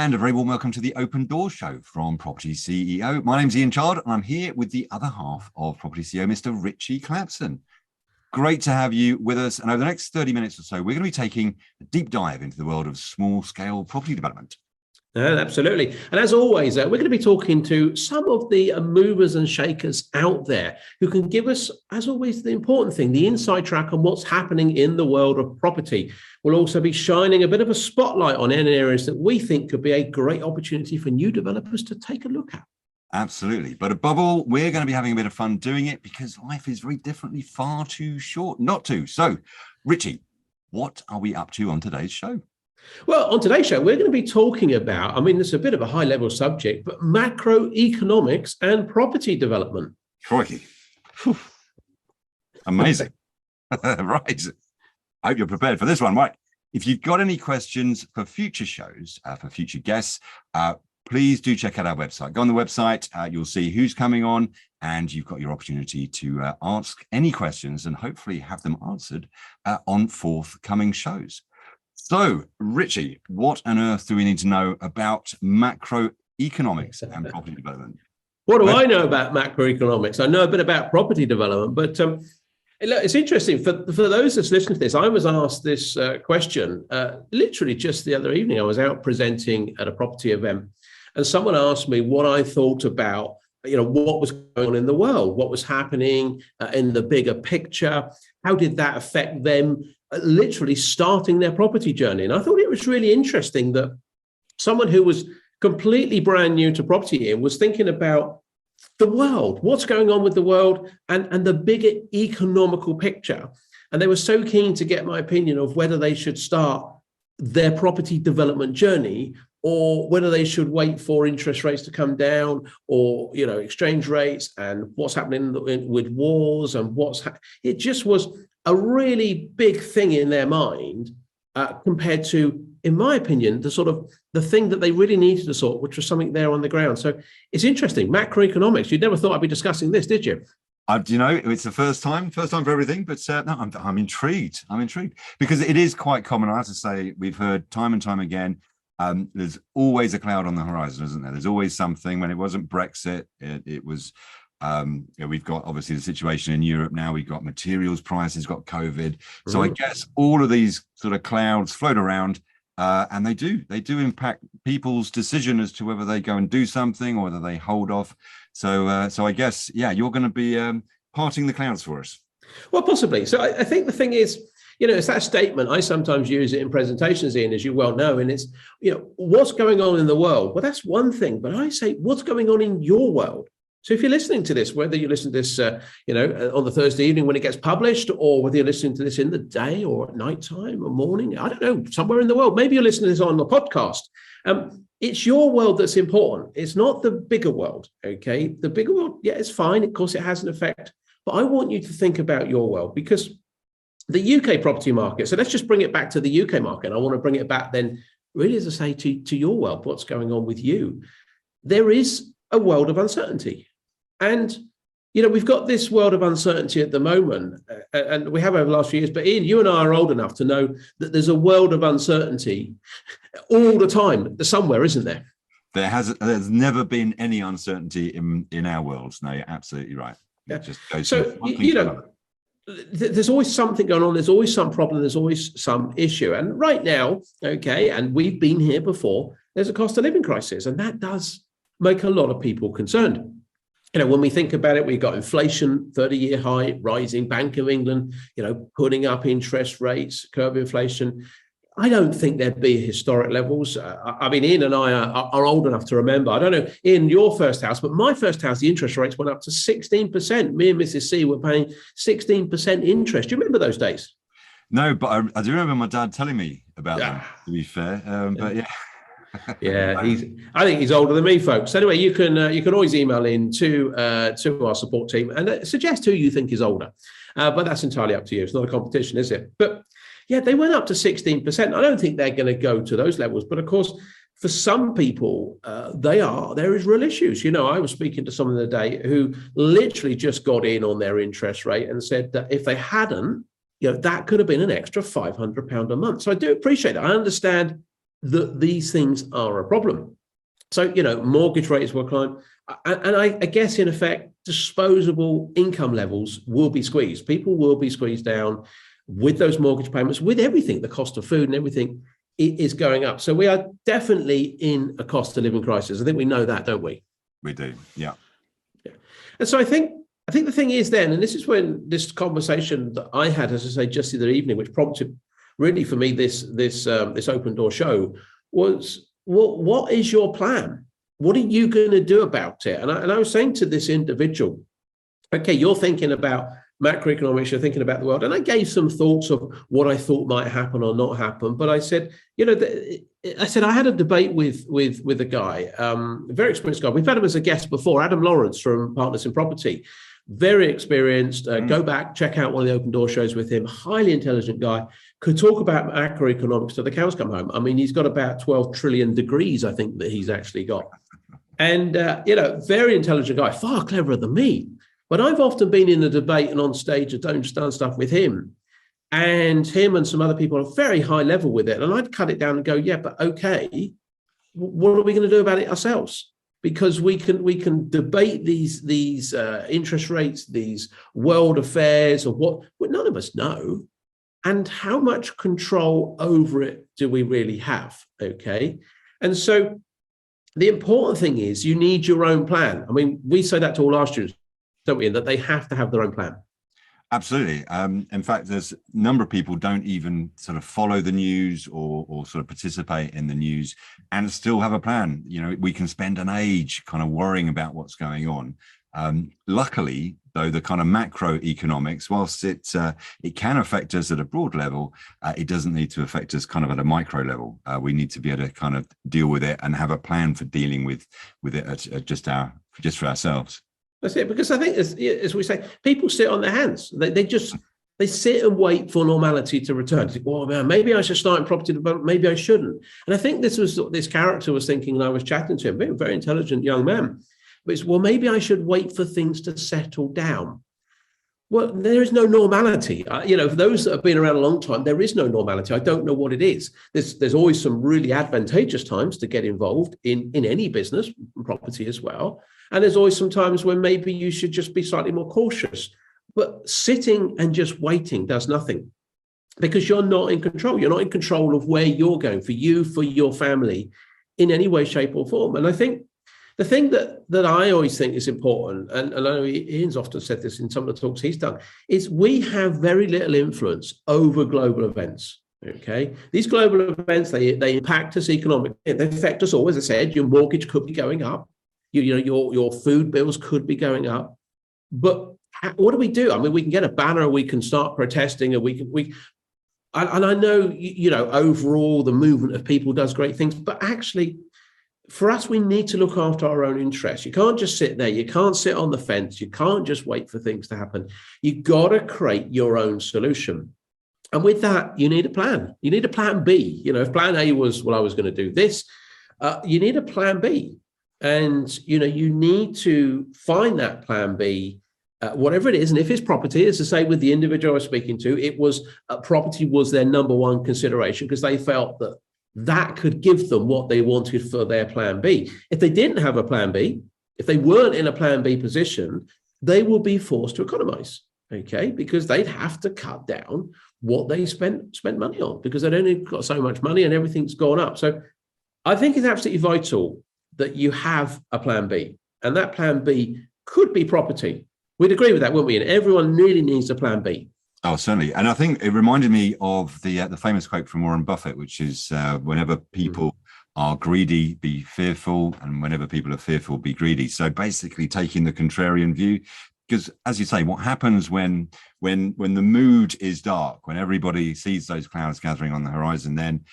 And a very warm welcome to the Open Door Show from Property CEO. My name's Ian Chard, and I'm here with the other half of Property CEO, Mr. Ritchie Clapson. Great to have you with us. And over the next 30 minutes or so, we're going to be taking a deep dive into the world of small-scale property development. Absolutely. And as always, we're going to be talking to some of the movers and shakers out there who can give us, as always, the important thing, the inside track on what's happening in the world of property. We'll also be shining a bit of a spotlight on any areas that we think could be a great opportunity for new developers to take a look at. Absolutely. But above all, we're going to be having a bit of fun doing it because life is very differently far too short not to. So, Ritchie, what are we up to on today's show? Well, on today's show, we're going to be talking about, it's a bit of a high-level subject, but macroeconomics and property development. Crikey. Whew. Amazing. Right. I hope you're prepared for this one. Right. If you've got any questions for future shows, for future guests, please do check out our website. Go on the website, you'll see who's coming on, and you've got your opportunity to ask any questions and hopefully have them answered on forthcoming shows. So, Ritchie, what on earth do we need to know about macroeconomics and property development? What do I know about macroeconomics? I know a bit about property development, but it's interesting. For those that's listening to this, I was asked this question literally just the other evening. I was out presenting at a property event, and someone asked me what I thought about what was going on in the world, what was happening in the bigger picture, how did that affect them literally starting their property journey. And I thought it was really interesting that someone who was completely brand new to property was thinking about the world, what's going on with the world and the bigger economical picture. And they were so keen to get my opinion of whether they should start their property development journey or whether they should wait for interest rates to come down or, exchange rates and what's happening with wars and it just was a really big thing in their mind compared to, in my opinion, the thing that they really needed to sort, which was something there on the ground. So it's interesting. Macroeconomics. You never thought I'd be discussing this, did you? It's the first time for everything, but no, I'm intrigued. I'm intrigued because it is quite common. I have to say, we've heard time and time again, there's always a cloud on the horizon, isn't there? There's always something. When it wasn't Brexit, it was, we've got obviously the situation in Europe now, we've got materials prices, got COVID. So I guess all of these sort of clouds float around and they do impact people's decision as to whether they go and do something or whether they hold off. So I guess, you're going to be parting the clouds for us. Well, possibly. So I think the thing is, it's that statement. I sometimes use it in presentations, Ian, as you well know, and it's, what's going on in the world? Well, that's one thing, but I say, what's going on in your world? So if you're listening to this, whether you listen to this, on the Thursday evening when it gets published, or whether you're listening to this in the day or at nighttime or morning, I don't know, somewhere in the world, maybe you're listening to this on the podcast. It's your world that's important. It's not the bigger world. Okay. The bigger world, it's fine. Of course, it has an effect, but I want you to think about your world because the UK property market. So let's just bring it back to the UK market. And I want to bring it back then, really, as I say, to your world, what's going on with you. There is a world of uncertainty. And, we've got this world of uncertainty at the moment, and we have over the last few years. But Ian, you and I are old enough to know that there's a world of uncertainty all the time somewhere, isn't there? There's never been any uncertainty in our worlds. No, you're absolutely right. Yeah. It just goes so, there's always something going on. There's always some problem. There's always some issue. And right now, and we've been here before, there's a cost of living crisis. And that does make a lot of people concerned. When we think about it, we've got inflation, 30-year high, rising, Bank of England, putting up interest rates, curb inflation. I don't think there'd be historic levels. Ian and I are old enough to remember. I don't know, in your first house, but my first house, the interest rates went up to 16%. Me and Mrs. C were paying 16% interest. Do you remember those days? No, but I do remember my dad telling me about them, to be fair. But yeah. I think he's older than me, folks. Anyway, you can always email in to our support team and suggest who you think is older. But that's entirely up to you. It's not a competition, is it? But they went up to 16%. I don't think they're going to go to those levels. But of course, for some people, there is real issues. I was speaking to someone the other day who literally just got in on their interest rate and said that if they hadn't, that could have been an extra £500 a month. So I do appreciate it. I understand that these things are a problem. So, mortgage rates will climb. And I guess, in effect, disposable income levels will be squeezed. People will be squeezed down with those mortgage payments, with everything. The cost of food and everything is going up. So we are definitely in a cost of living crisis. I think we know that, don't we? We do, yeah. And so I think the thing is then, and this is when this conversation that I had, as I say, just the other evening, which prompted really for me this open door show, was what is your plan? What are you going to do about it? And I was saying to this individual, okay, you're thinking about macroeconomics, you're thinking about the world. And I gave some thoughts of what I thought might happen or not happen. But I said, I had a debate with a guy, a very experienced guy. We've had him as a guest before, Adam Lawrence from Partners in Property. Very experienced. Go back, check out one of the open door shows with him. Highly intelligent guy. Could talk about macroeconomics till the cows come home. I mean, he's got about 12 trillion degrees, I think, that he's actually got. And, very intelligent guy, far cleverer than me. But I've often been in a debate and on stage and done stuff with him. And him and some other people are very high level with it. And I'd cut it down and go, yeah, but okay, what are we going to do about it ourselves? Because we can debate these interest rates, these world affairs, or what none of us know. And how much control over it do we really have? Okay. And so the important thing is you need your own plan. I mean, we say that to all our students, don't we? And that they have to have their own plan. Absolutely. In fact, there's a number of people don't even sort of follow the news or sort of participate in the news and still have a plan. We can spend an age kind of worrying about what's going on. Luckily, though, the kind of macroeconomics, whilst it can affect us at a broad level, it doesn't need to affect us kind of at a micro level. We need to be able to kind of deal with it and have a plan for dealing with it just for ourselves. That's it, because I think, as we say, people sit on their hands. They sit and wait for normality to return. Think, oh man, maybe I should start in property development. Maybe I shouldn't. And I think this character was thinking, and I was chatting to him, a very intelligent young man. But it's, well, maybe I should wait for things to settle down. Well, there is no normality. For those that have been around a long time, there is no normality. I don't know what it is. There's always some really advantageous times to get involved in any business, property as well. And there's always some times when maybe you should just be slightly more cautious. But sitting and just waiting does nothing, because you're not in control. You're not in control of where you're going, for you, for your family, in any way, shape or form. And I think the thing that I always think is important, and I know Ian's often said this in some of the talks he's done, is we have very little influence over global events. Okay, these global events, they impact us economically. They affect us all. As I said, your mortgage could be going up. Your food bills could be going up. But what do we do? I mean, we can get a banner, we can start protesting, and I know, overall the movement of people does great things, but actually for us, we need to look after our own interests. You can't just sit there. You can't sit on the fence. You can't just wait for things to happen. You've got to create your own solution. And with that, you need a plan. You need a plan B. If plan A was, well, I was going to do this, you need a plan B. And, you need to find that plan B, whatever it is. And if it's property, as I say, with the individual I was speaking to, it was property was their number one consideration, because they felt that could give them what they wanted for their plan B. If they didn't have a plan B, if they weren't in a plan B position, they will be forced to economize, okay? Because they'd have to cut down what they spent money on, because they'd only got so much money and everything's gone up. So I think it's absolutely vital that you have a plan B, and that plan B could be property. We'd agree with that, wouldn't we? And everyone really needs a plan B. Oh, certainly. And I think it reminded me of the famous quote from Warren Buffett, which is whenever people are greedy, be fearful, and whenever people are fearful, be greedy. So basically taking the contrarian view, because as you say, what happens when the mood is dark, when everybody sees those clouds gathering on the horizon, then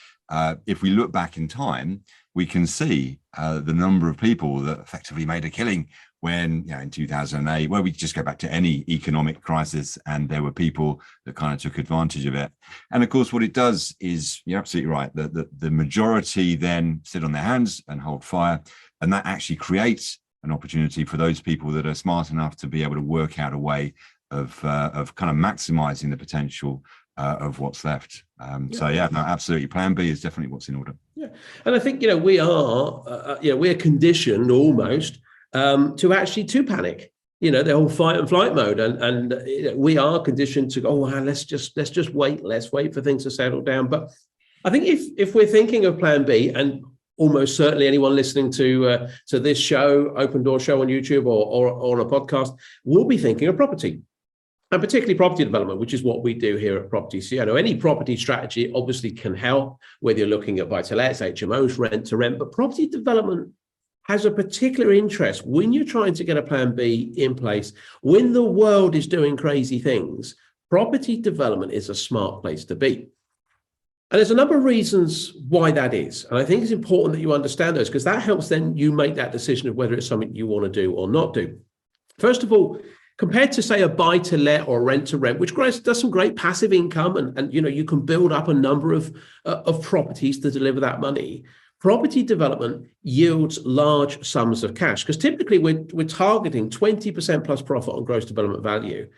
if we look back in time, we can see the number of people that effectively made a killing when, in 2008, well, we just go back to any economic crisis, and there were people that kind of took advantage of it. And of course, what it does is, you're absolutely right, the majority then sit on their hands and hold fire, and that actually creates an opportunity for those people that are smart enough to be able to work out a way of kind of maximizing the potential of what's left. So yeah, no, absolutely. Plan B is definitely what's in order. Yeah, and I think we're conditioned almost to actually to panic. The whole fight and flight mode, and we are conditioned to go, let's just wait. Let's wait for things to settle down. But I think if we're thinking of Plan B, and almost certainly anyone listening to this show, Open Door Show on YouTube or on a podcast, will be thinking of property. And particularly property development, which is what we do here at propertyCEO. Any property strategy obviously can help, whether you're looking at buy-to-lets, HMOs, rent to rent, but property development has a particular interest when you're trying to get a Plan B in place. When the world is doing crazy things, property development is a smart place to be. And there's a number of reasons why that is. And I think it's important that you understand those, because that helps then you make that decision of whether it's something you want to do or not do. First of all, compared to, say, a buy-to-let or rent-to-rent, which does some great passive income, and you can build up a number of properties to deliver that money, property development yields large sums of cash, because typically we're targeting 20% plus profit on gross development value.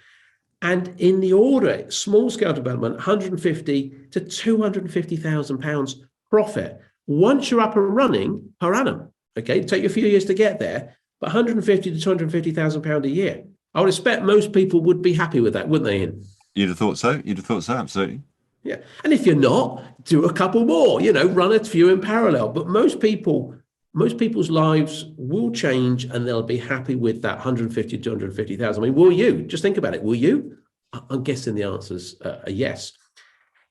And in the order, small-scale development, 150 to 250,000 pounds profit once you're up and running per annum. Okay, it'll take you a few years to get there, but 150 to 250,000 pounds a year. I would expect most people would be happy with that, wouldn't they, Ian? You'd have thought so. Absolutely. Yeah. And if you're not, do a couple more, run a few in parallel. But most people's lives will change, and they'll be happy with that 150 to 250,000. I mean, will you? Just think about it. Will you? I'm guessing the answer's a yes.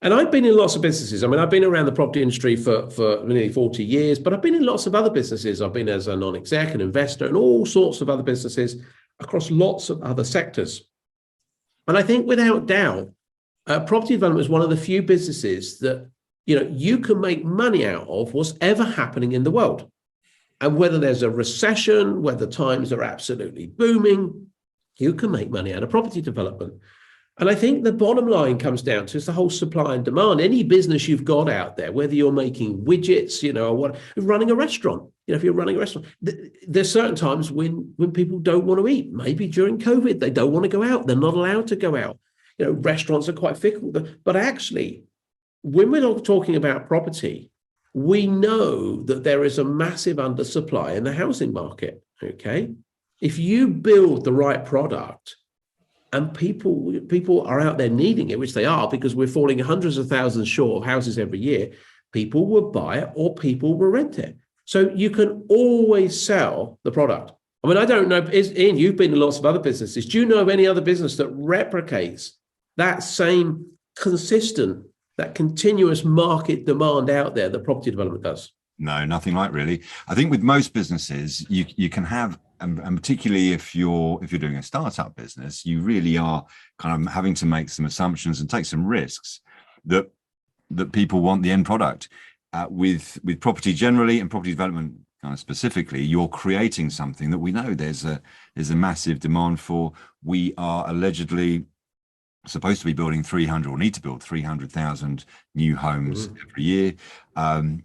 And I've been in lots of businesses. I mean, I've been around the property industry for nearly 40 years, but I've been in lots of other businesses. I've been as a non-exec, an investor, and all sorts of other businesses across lots of other sectors. And I think without doubt, property development is one of the few businesses that, you can make money out of what's ever happening in the world. And whether there's a recession, whether times are absolutely booming, you can make money out of property development. And I think the bottom line comes down to is the whole supply and demand. Any business you've got out there, whether you're making widgets, or running a restaurant, if you're running a restaurant, there's certain times when people don't want to eat. Maybe during COVID, they don't want to go out. They're not allowed to go out. Restaurants are quite fickle. But actually, when we're not talking about property, we know that there is a massive undersupply in the housing market. Okay, if you build the right product, and people are out there needing it, which they are, because we're falling hundreds of thousands short of houses every year, people will buy it or people will rent it. So you can always sell the product. I mean, I don't know, Ian, you've been in lots of other businesses. Do you know of any other business that replicates that same consistent, that continuous market demand out there that property development does? No, nothing like, really. I think with most businesses, you can have, and particularly if you're doing a startup business, you really are kind of having to make some assumptions and take some risks that people want the end product. With property generally and property development kind of specifically, you're creating something that we know there's a massive demand for. We are allegedly supposed to be building 300 or need to build 300,000 new homes every year, and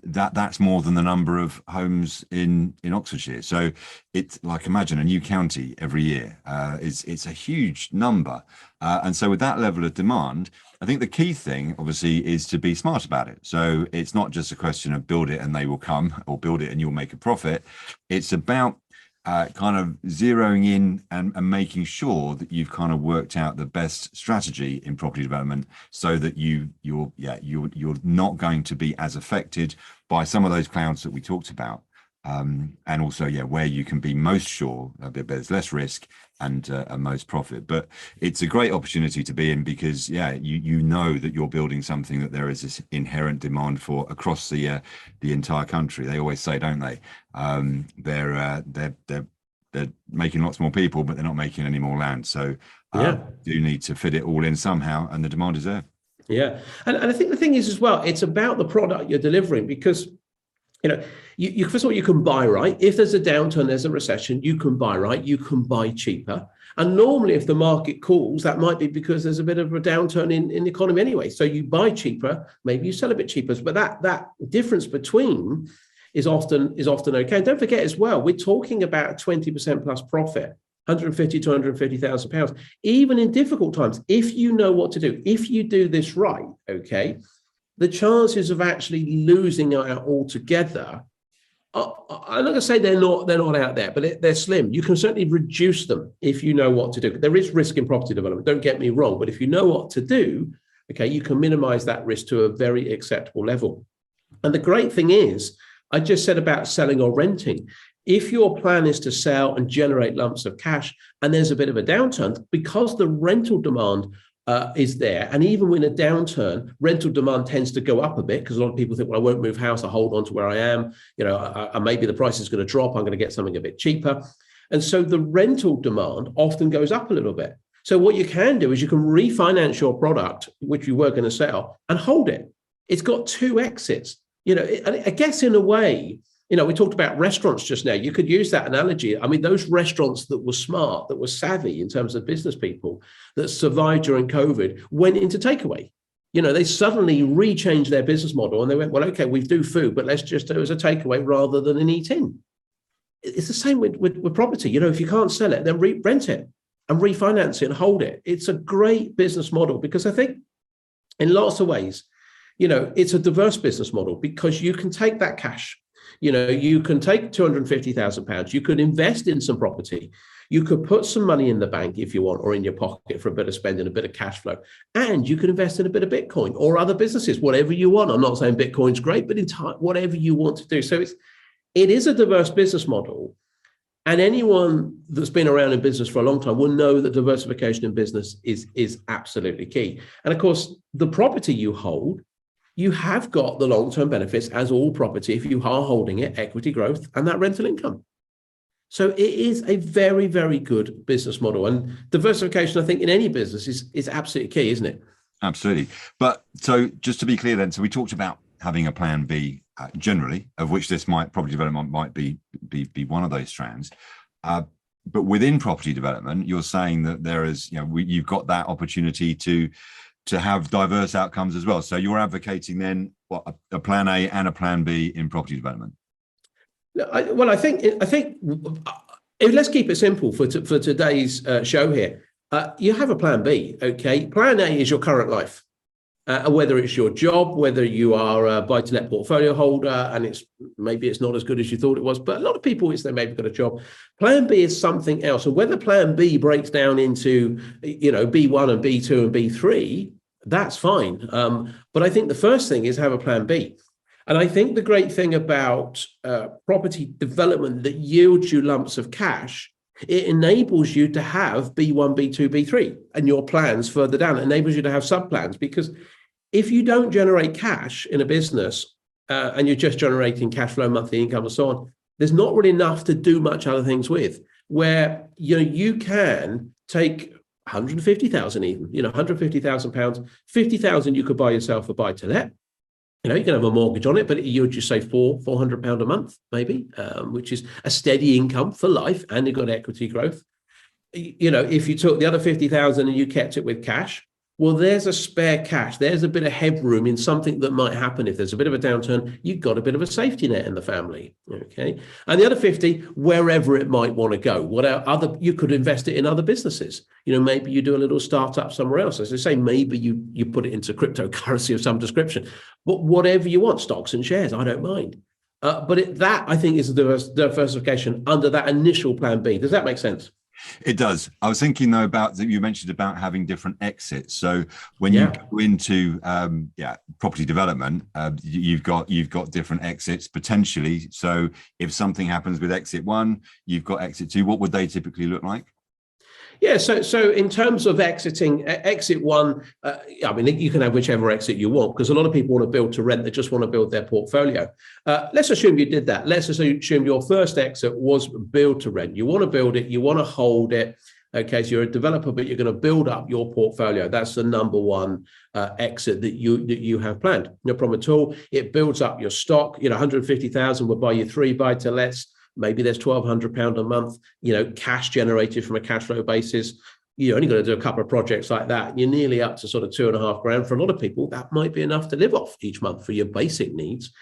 that's more than the number of homes in Oxfordshire. So it's like, imagine a new county every year. It's a huge number, and so with that level of demand, I think the key thing obviously is to be smart about it. So it's not just a question of build it and they will come, or build it and you'll make a profit. It's about kind of zeroing in and making sure that you've kind of worked out the best strategy in property development, so that you're not going to be as affected by some of those clouds that we talked about, and also where you can be most sure there's less risk and most profit. But it's a great opportunity to be in, because you know that you're building something that there is this inherent demand for across the entire country. They always say, don't they, they're making lots more people, but they're not making any more land. So you need to fit it all in somehow, and the demand is there. Yeah, and I think the thing is as well, it's about the product you're delivering, because you first of all, you can buy right. If there's a downturn, there's a recession, you can buy right, you can buy cheaper. And normally if the market cools, that might be because there's a bit of a downturn in the economy anyway. So you buy cheaper, maybe you sell a bit cheaper, but that difference between is often okay. And don't forget as well, we're talking about 20% plus profit, 150 to 250,000 pounds, even in difficult times. If you know what to do, if you do this right, okay, the chances of actually losing out altogether, I'm not going to say they're not out there, but they're slim. You can certainly reduce them if you know what to do. There is risk in property development, don't get me wrong, but if you know what to do, okay, you can minimize that risk to a very acceptable level. And the great thing is, I just said about selling or renting. If your plan is to sell and generate lumps of cash, and there's a bit of a downturn, because the rental demand is there, and even in a downturn, rental demand tends to go up a bit because a lot of people think, well, I won't move house, I'll hold on to where I am. Maybe the price is going to drop, I'm going to get something a bit cheaper. And so the rental demand often goes up a little bit. So what you can do is you can refinance your product, which you were going to sell, and hold it. It's got two exits. I guess in a way, we talked about restaurants just now. You could use that analogy. I mean, those restaurants that were smart, that were savvy in terms of business people that survived during COVID went into takeaway. They suddenly rechanged their business model and they went, well, okay, we do food, but let's just do it as a takeaway rather than an eat-in. It's the same with property. If you can't sell it, then rent it and refinance it and hold it. It's a great business model because I think in lots of ways, it's a diverse business model because you can take that cash. You can take £250,000. You could invest in some property. You could put some money in the bank if you want, or in your pocket for a bit of spending, a bit of cash flow. And you could invest in a bit of Bitcoin or other businesses, whatever you want. I'm not saying Bitcoin's great, but whatever you want to do. So it is a diverse business model. And anyone that's been around in business for a long time will know that diversification in business is absolutely key. And of course, the property you hold, you have got the long-term benefits, as all property, if you are holding it, equity growth and that rental income. So it is a very, very good business model. And diversification, I think, in any business is absolutely key, isn't it? Absolutely. But so just to be clear then, so we talked about having a plan B generally, of which property development might be one of those strands. But within property development, you're saying that there is, you've got that opportunity to have diverse outcomes as well. So you're advocating then what, a plan A and a plan B in property development? I think let's keep it simple for today's show here. You have a plan B, okay? Plan A is your current life, whether it's your job, whether you are a buy-to-let portfolio holder, and maybe it's not as good as you thought it was, but a lot of people, they maybe got a job. Plan B is something else. And whether plan B breaks down into, B1 and B2 and B3, that's fine. But I think the first thing is have a plan B. And I think the great thing about property development that yields you lumps of cash, it enables you to have B1, B2, B3 and your plans further down. It enables you to have sub-plans, because if you don't generate cash in a business and you're just generating cash flow, monthly income and so on, there's not really enough to do much other things with, where you can take 150,000 even, £150,000, 50,000 you could buy yourself a buy-to-let. You can have a mortgage on it, but you would just say £400 a month, maybe, which is a steady income for life, and you've got equity growth. If you took the other 50,000 and you kept it with cash, well, there's a spare cash. There's a bit of headroom in something that might happen. If there's a bit of a downturn, you've got a bit of a safety net in the family, okay? And the other 50, wherever it might want to go, you could invest it in other businesses. Maybe you do a little startup somewhere else. As I say, maybe you put it into cryptocurrency of some description, but whatever you want, stocks and shares, I don't mind. But that, I think, is a diversification under that initial plan B. Does that make sense? It does. I was thinking though about that you mentioned about having different exits. So when you go into property development, you've got different exits potentially. So if something happens with exit one, you've got exit two. What would they typically look like? Yeah, so in terms of exit one, you can have whichever exit you want, because a lot of people want to build to rent. They just want to build their portfolio. Let's assume you did that. Let's assume your first exit was build to rent. You want to build it, you want to hold it. Okay, so you're a developer, but you're going to build up your portfolio. That's the number one exit that you have planned. No problem at all. It builds up your stock. 150,000 will buy you 3 buy-to-lets. Maybe there's £1,200 a month, cash generated from a cash flow basis. You only got to do a couple of projects like that. You're nearly up to sort of £2,500. For a lot of people, that might be enough to live off each month for your basic needs.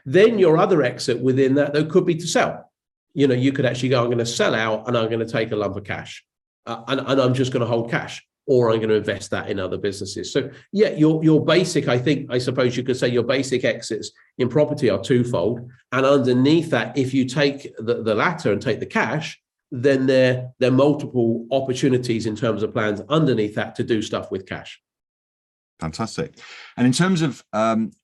Then your other exit within that, though, could be to sell. You could actually go, I'm going to sell out and I'm going to take a lump of cash and I'm just going to hold cash. or I'm going to invest that in other businesses. So yeah, your basic, I suppose you could say your basic exits in property are twofold. And underneath that, if you take the latter and take the cash, then there are multiple opportunities in terms of plans underneath that to do stuff with cash. Fantastic. And in terms of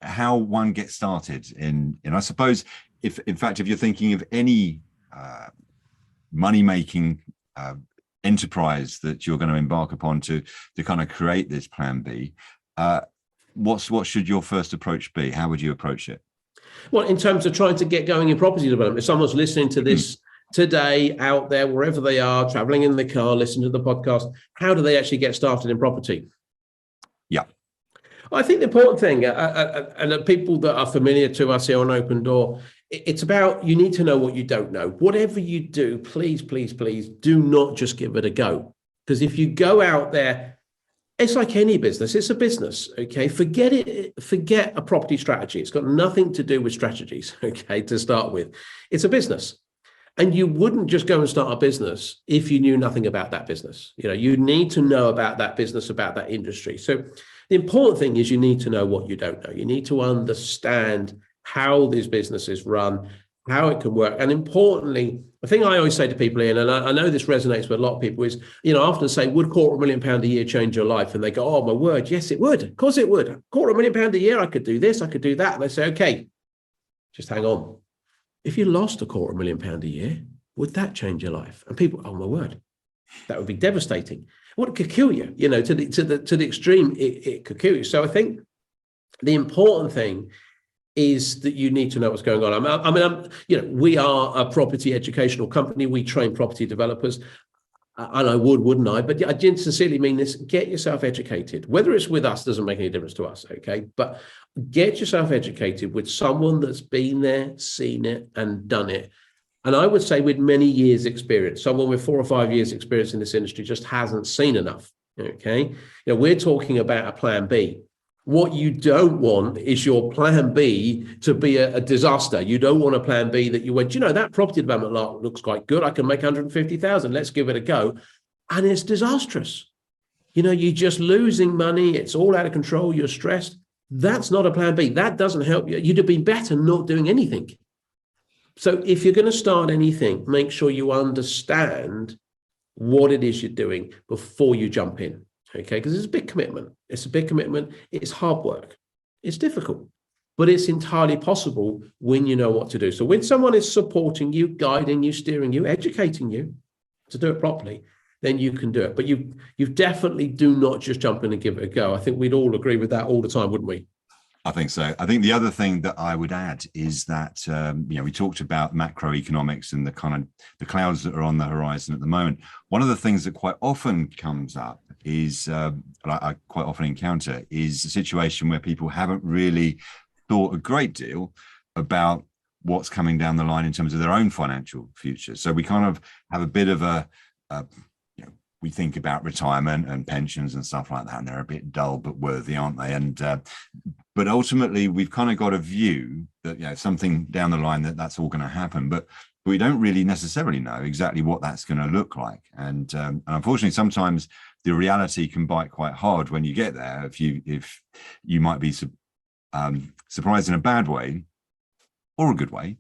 how one gets started in I suppose, if you're thinking of any money-making enterprise that you're going to embark upon to kind of create this plan B, what should your first approach be? How would you approach it? Well, in terms of trying to get going in property development, if someone's listening to this today out there, wherever they are, traveling in the car, listening to the podcast, how do they actually get started in property? Yeah. I think the important thing, and the people that are familiar to us here on Open Door, it's about, you need to know what you don't know. Whatever you do, please, please, please do not just give it a go. Because if you go out there, it's like any business, it's a business, okay? Forget a property strategy. It's got nothing to do with strategies, okay, to start with. It's a business. And you wouldn't just go and start a business if you knew nothing about that business. You know, you need to know about that business, about that industry. So the important thing is you need to know what you don't know. You need to understand how these businesses run, how it can work. And importantly, the thing I always say to people, Ian, and I know this resonates with a lot of people, is, you know, I often say, would £250,000 a year change your life? And they go, oh, my word, yes, it would. Of course it would. £250,000 a year, I could do this, I could do that. And they say, okay, just hang on. If you lost £250,000 a year, would that change your life? And people, oh my word, that would be devastating. What could kill you? You know, to the extreme, it could kill you. So I think the important thing is that you need to know what's going on. You know, we are a property educational company. We train property developers, and I wouldn't I? But I didn't sincerely mean this. Get yourself educated. Whether it's with us doesn't make any difference to us, okay? But get yourself educated with someone that's been there, seen it, and done it. And I would say with many years experience, someone with 4 or 5 years experience in this industry just hasn't seen enough, okay? You know, we're talking about a plan B. What you don't want is your plan B to be a disaster. You don't want a plan B that you went, you know, that property development lot looks quite good. I can make 150,000. Let's give it a go. And it's disastrous. You know, you're just losing money. It's all out of control. You're stressed. That's not a plan B. That doesn't help you. You'd have been better not doing anything. So if you're going to start anything, make sure you understand what it is you're doing before you jump in, okay? Because it's a big commitment. It's a big commitment. It's hard work. It's difficult, but it's entirely possible when you know what to do. So when someone is supporting you, guiding you, steering you, educating you to do it properly, then you can do it. But you definitely do not just jump in and give it a go. I think we'd all agree with that all the time, wouldn't we? I think so. I think the other thing that I would add is that, you know, we talked about macroeconomics and the kind of the clouds that are on the horizon at the moment. One of the things that quite often comes up is, I quite often encounter, is a situation where people haven't really thought a great deal about what's coming down the line in terms of their own financial future. So we kind of have a bit of we think about retirement and pensions and stuff like that, and they're a bit dull but worthy, aren't they? And but ultimately, we've kind of got a view that, you know, something down the line that's all going to happen, but we don't really necessarily know exactly what that's going to look like. And unfortunately, sometimes the reality can bite quite hard when you get there. If you might be surprised in a bad way or a good way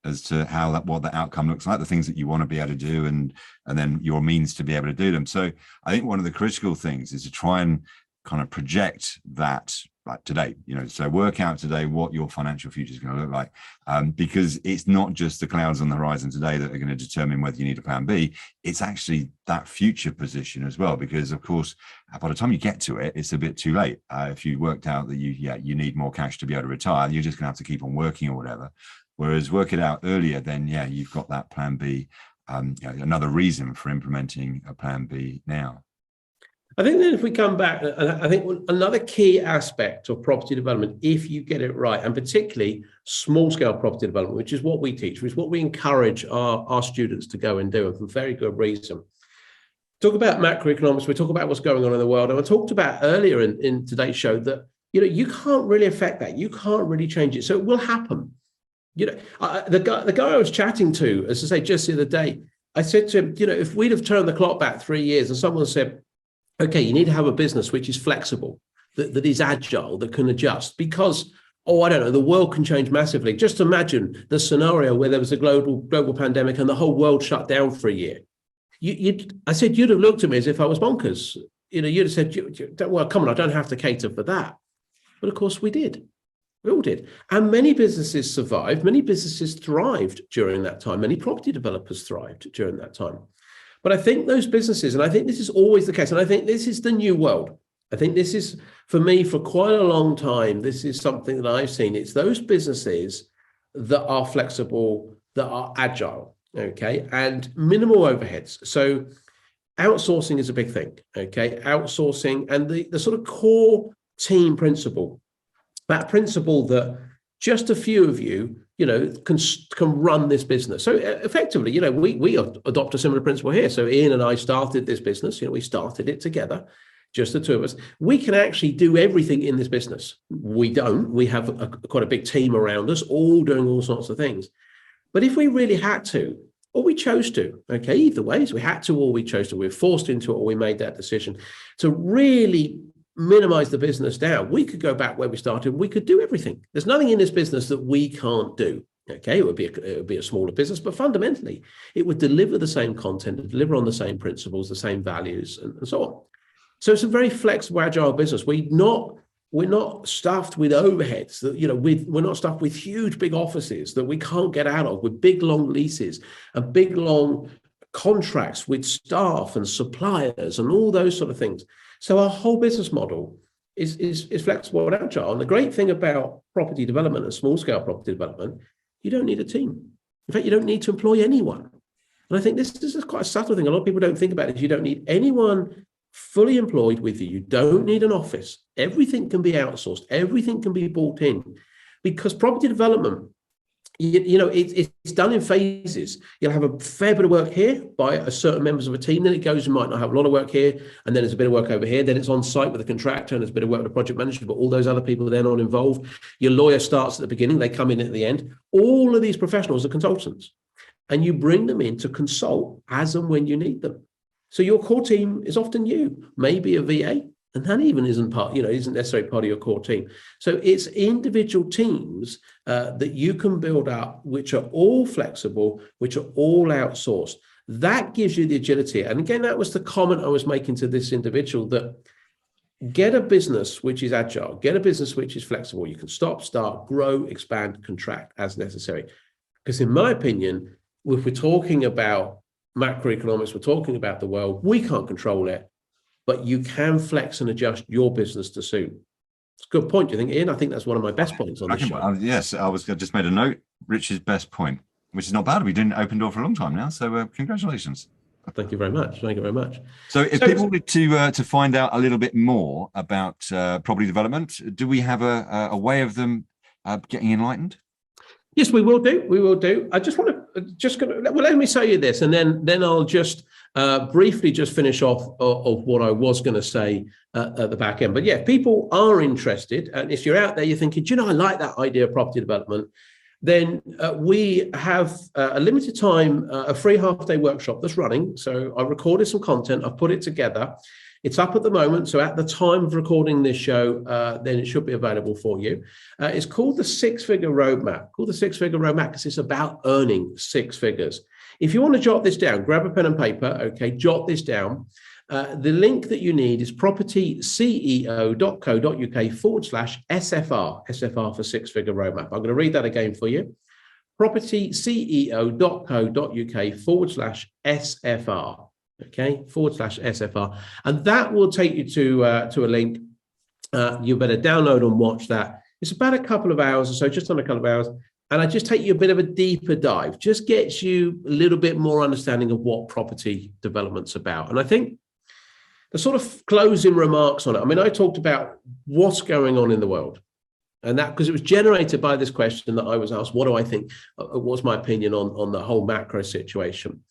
as to what the outcome looks like, the things that you want to be able to do, and then your means to be able to do them. So I think one of the critical things is to try and kind of project that, like today, you know, so work out today what your financial future is going to look like, because it's not just the clouds on the horizon today that are going to determine whether you need a plan B. It's actually that future position as well, because of course, by the time you get to it, it's a bit too late. If you worked out that you need more cash to be able to retire, you're just going to have to keep on working or whatever. Whereas work it out earlier, then you've got that plan B, another reason for implementing a plan B now. I think that if we come back, I think another key aspect of property development, if you get it right, and particularly small scale property development, which is what we teach, which is what we encourage our students to go and do, and for very good reason. Talk about macroeconomics, we talk about what's going on in the world, and I talked about earlier in today's show that, you know, you can't really affect that. You can't really change it. So it will happen. You know, the guy I was chatting to, as I say, just the other day, I said to him, you know, if we'd have turned the clock back 3 years and someone said, okay, you need to have a business which is flexible, that is agile, that can adjust because, oh, I don't know, the world can change massively. Just imagine the scenario where there was a global pandemic and the whole world shut down for a year. I said, you'd have looked at me as if I was bonkers. You'd have said, well, come on, I don't have to cater for that. But of course we did. We all did. And many businesses survived. Many businesses thrived during that time. Many property developers thrived during that time. But I think those businesses, and I think this is always the case, and I think this is the new world. I think this is, for me, for quite a long time, this is something that I've seen. It's those businesses that are flexible, that are agile, okay, and minimal overheads. So outsourcing is a big thing, okay, outsourcing and the sort of core team principle, that principle that just a few of you, can run this business. So effectively, we adopt a similar principle here. So Ian and I started this business, we started it together, just the two of us. We can actually do everything in this business. We don't. We have quite a big team around us, all doing all sorts of things. But if we really had to, or we chose to, okay, either ways, we had to or we chose to, we were forced into it or we made that decision to really minimize the business down. We could go back where we started. We could do everything. There's nothing in this business that we can't do. Okay, it would be a smaller business, but fundamentally, it would deliver the same content, deliver on the same principles, the same values, and so on. So it's a very flexible, agile business. We're not stuffed with overheads. We're not stuffed with huge, big offices that we can't get out of, with big, long leases and big, long contracts with staff and suppliers and all those sort of things. So our whole business model is flexible and agile. And the great thing about property development and small-scale property development, you don't need a team. In fact, you don't need to employ anyone. And I think this is quite a subtle thing. A lot of people don't think about it. You don't need anyone fully employed with you. You don't need an office. Everything can be outsourced. Everything can be bought in, because property development, it's done in phases. You'll have a fair bit of work here by a certain members of a team. Then it goes, you might not have a lot of work here. And then there's a bit of work over here. Then it's on site with a contractor and there's a bit of work with a project manager, but all those other people, they're not involved. Your lawyer starts at the beginning. They come in at the end. All of these professionals are consultants, and you bring them in to consult as and when you need them. So your core team is often you, maybe a VA, and that even isn't necessarily part of your core team. So it's individual teams that you can build up, which are all flexible, which are all outsourced. That gives you the agility. And again, that was the comment I was making to this individual, that get a business which is agile, get a business which is flexible. You can stop, start, grow, expand, contract as necessary. Because in my opinion, if we're talking about macroeconomics, we're talking about the world, we can't control it, but you can flex and adjust your business to suit. It's a good point, do you think, Ian? I think that's one of my best points on the show. Yes, I just made a note. Rich's best point, which is not bad. We've been open door for a long time now, so congratulations. Thank you very much. Thank you very much. So if people wanted to find out a little bit more about property development, do we have a way of them getting enlightened? Yes, we will do. We will do. I just want to let me say you this, and then I'll just briefly just finish off of what I was going to say at the back end. But yeah, if people are interested, and if you're out there, you're thinking, do you know, I like that idea of property development, then we have a limited time, a free half-day workshop that's running. So I recorded some content, I've put it together. It's up at the moment. So at the time of recording this show, then it should be available for you. It's called the Six-Figure Roadmap. Because it's about earning six figures. If you want to jot this down, grab a pen and paper. Okay, jot this down. The link that you need is propertyceo.co.uk/SFR, SFR for Six-Figure Roadmap. I'm going to read that again for you. propertyceo.co.uk/SFR. Okay, /SFR. And that will take you to a link. You better download and watch that. It's about a couple of hours or so, just on a couple of hours. And I just take you a bit of a deeper dive, just gets you a little bit more understanding of what property development's about. And I think the sort of closing remarks on it, I mean, I talked about what's going on in the world. And that, because it was generated by this question that I was asked, what do I think, what's my opinion on the whole macro situation?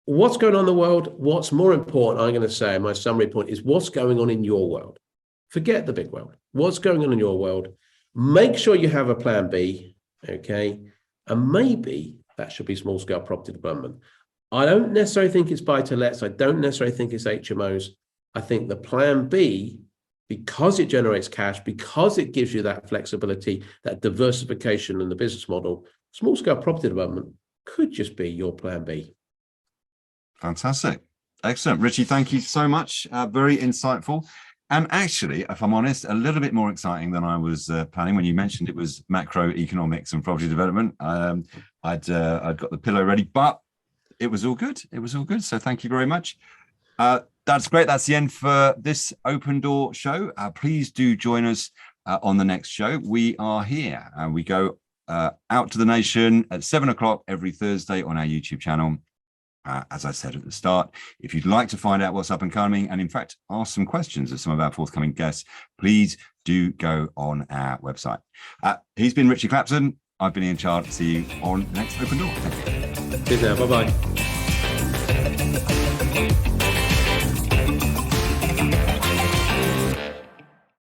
What's going on in the world? What's more important, I'm going to say, my summary point is what's going on in your world. Forget the big world. What's going on in your world? Make sure you have a plan B, okay? And maybe that should be small-scale property development. I don't necessarily think it's buy-to-lets. I don't necessarily think it's HMOs. I think the plan B, because it generates cash, because it gives you that flexibility, that diversification in the business model, small scale property development could just be your plan B. Fantastic. Excellent. Ritchie, thank you so much. Very insightful. And actually, if I'm honest, a little bit more exciting than I was planning. When you mentioned it was macroeconomics and property development, I'd got the pillow ready, but it was all good. It was all good. So thank you very much. That's great. That's the end for this Open Door show. Please do join us on the next show. We are here and we go out to the nation at 7 o'clock every Thursday on our YouTube channel. As I said at the start, if you'd like to find out what's up and coming, and in fact, ask some questions of some of our forthcoming guests, please do go on our website. He's been Ritchie Clapson. I've been Ian Chard. See you on the next Open Door. Cheers now. Bye-bye.